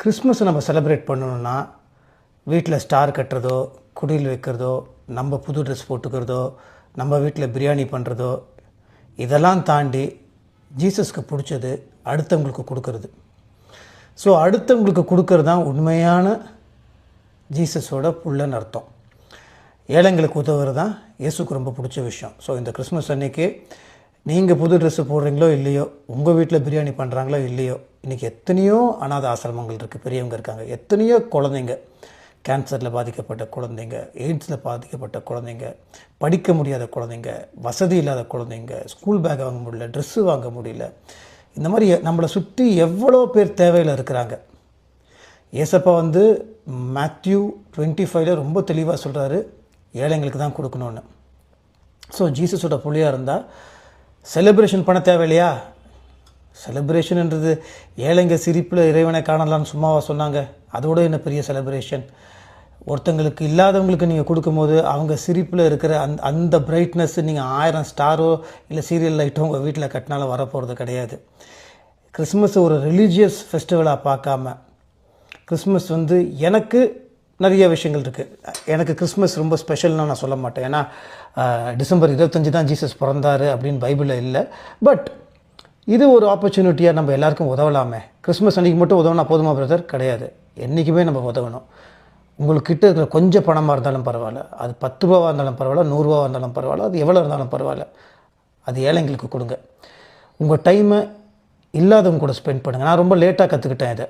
கிறிஸ்மஸை நம்ம செலிப்ரேட் பண்ணணுன்னா வீட்டில் ஸ்டார் கட்டுறதோ, குடில் வைக்கிறதோ, நம்ம புது ட்ரெஸ் போட்டுக்கிறதோ, நம்ம வீட்டில் பிரியாணி பண்ணுறதோ, இதெல்லாம் தாண்டி ஜீசஸ்க்கு பிடிச்சது அடுத்தவங்களுக்கு கொடுக்கறது. ஸோ அடுத்தவங்களுக்கு கொடுக்கறது தான் உண்மையான ஜீசஸோட புள்ளன்னு அர்த்தம். ஏழைங்களுக்கு உதவுறது தான் இயேசுக்கு ரொம்ப பிடிச்ச விஷயம். ஸோ இந்த கிறிஸ்மஸ் அன்றைக்கி நீங்கள் புது ட்ரெஸ்ஸு போடுறீங்களோ இல்லையோ, உங்கள் வீட்டில் பிரியாணி பண்ணுறாங்களோ இல்லையோ, இன்றைக்கி எத்தனையோ அனாதை ஆசிரமங்கள் இருக்குது, பெரியவங்க இருக்காங்க, எத்தனையோ குழந்தைங்க, கேன்சரில் பாதிக்கப்பட்ட குழந்தைங்க, எய்ட்ஸில் பாதிக்கப்பட்ட குழந்தைங்க, படிக்க முடியாத குழந்தைங்க, வசதி இல்லாத குழந்தைங்க, ஸ்கூல் பேக் வாங்க முடியல, ட்ரெஸ்ஸு வாங்க முடியல, இந்த மாதிரி நம்மளை சுற்றி எவ்வளோ பேர் தேவையில் இருக்கிறாங்க. ஏசப்பா மேத்யூ 25 ரொம்ப தெளிவாக சொல்கிறாரு, ஏழைங்களுக்கு தான் கொடுக்கணுன்னு. ஸோ ஜீசஸோட புள்ளியாக இருந்தால் செலிப்ரேஷன் பண்ண தேவையில்லையா? செலிப்ரேஷன்ன்றது ஏழைங்க சிரிப்பில் இறைவனை காணலான்னு சும்மாவாக சொன்னாங்க. அதோட என்ன பெரிய செலிப்ரேஷன்? ஒருத்தங்களுக்கு இல்லாதவங்களுக்கு நீங்கள் கொடுக்கும்போது அவங்க சிரிப்பில் இருக்கிற அந்த பிரைட்னஸ் நீங்கள் 1000 ஸ்டாரோ இல்லை சீரியல் லைட்டோ உங்கள் வீட்டில் கட்டினாலும் வரப்போகிறது கிடையாது. கிறிஸ்மஸ் ஒரு ரிலீஜியஸ் ஃபெஸ்டிவலாக பார்க்காம, கிறிஸ்மஸ் எனக்கு நிறைய விஷயங்கள் இருக்குது. எனக்கு கிறிஸ்மஸ் ரொம்ப ஸ்பெஷல்னு நான் சொல்ல மாட்டேன். ஏன்னா டிசம்பர் 25 தான் ஜீசஸ் பிறந்தார் அப்படின்னு பைபிளில் இல்லை. பட் இது ஒரு ஆப்பர்ச்சுனிட்டியாக நம்ம எல்லாருக்கும் உதவலாமே. கிறிஸ்மஸ் அன்றைக்கி மட்டும் உதவினா போதுமா பிரதர்? கிடையாது, என்றைக்குமே நம்ம உதவணும். உங்கள்கிட்ட இருக்கிற கொஞ்சம் பணமாக இருந்தாலும் பரவாயில்ல, அது 10 ரூபாவாக இருந்தாலும் பரவாயில்ல, 100 ரூபாவாக இருந்தாலும் பரவாயில்ல, அது எவ்வளோ இருந்தாலும் பரவாயில்ல, அது ஏழைங்களுக்கு கொடுங்க. உங்கள் டைமை இல்லாதவங்க கூட ஸ்பெண்ட் பண்ணுங்கள். நான் ரொம்ப லேட்டாக கற்றுக்கிட்டேன் இதை.